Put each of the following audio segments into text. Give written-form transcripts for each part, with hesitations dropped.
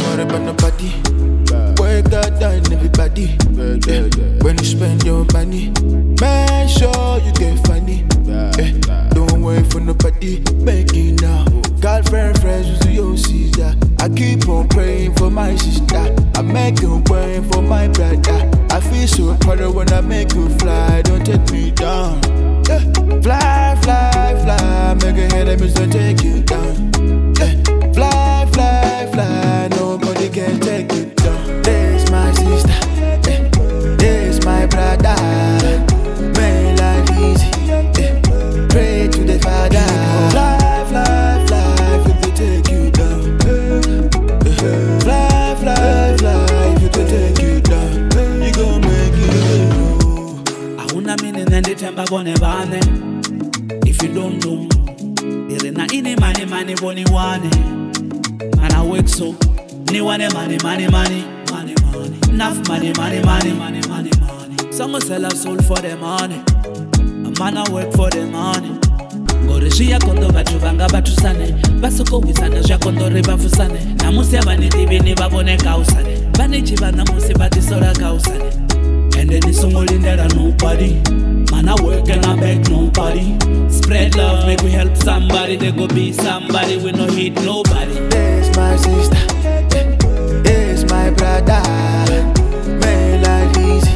worry about nobody. Work God and everybody. When you spend your money, make sure you get funny. Don't worry for nobody. Make it now. Girlfriend, friends, with your sister. I keep on praying for my sister. I make you praying for my brother. I feel so proud when I make you fly. Don't take me down. Fly, fly, fly. Make a head and don't take you down. Fly, fly, fly. Nobody can take you down. There's my sister. There's my brother. Make life easy. Pray to the Father. Fly, fly, fly. If they take you down. Fly, fly, fly. If they take you down. You gon' make it. I wanna mean and the temper bone bane. If you don't know, there ain't any money, bone one. And I work so, ni one money. Enough money. Some sell our soul for the money. A man I work for the money. Go to Shia Kondo Batu Banga Batu Sane. Basuko Wisana Jacondo Riba Fusane. Namusia Vanity Bini Babone Kausane. Banichi Banamusi Batisora Kausane. And then it's all in there and nobody. Man I work and I beg nobody. Spread love, make we help somebody. They go be somebody, we no hit nobody. There's my sister. There's my brother. Make life easy.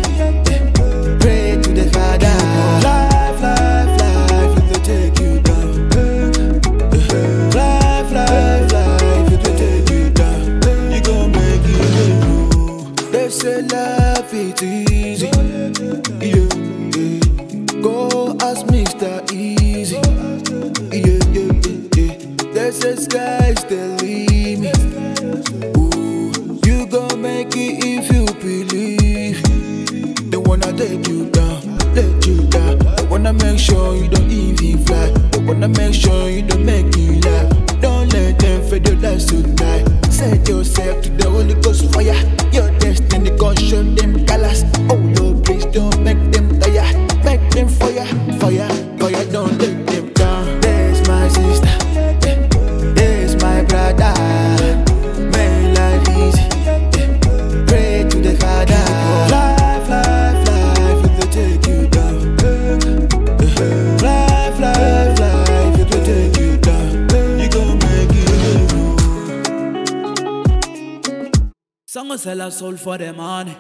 Pray to the Father. Fly, fly, fly, if they take you down. Fly, fly, fly, if they take you down. You gon' make it. They say love is easy. Yeah. Go ask Mr. Easy. Yeah. They say sky's the limit. Ooh, you gon' make it if you believe. They wanna take you down, let you down. They wanna make sure you don't even fly. They wanna make sure you don't make you laugh. Don't let them fade your life to die. Set yourself to the Holy Ghost fire. Your destiny gon' show them colors. Oh Lord, please don't make them tire. Make them fire, fire, fire. Don't let them down. There's my sister. There's my brother. Make life easy. Pray to the Father. Fly, fly, fly, if they take you down. Fly, fly, fly, if they take you down. You gon' make it. Some sell our soul for the money.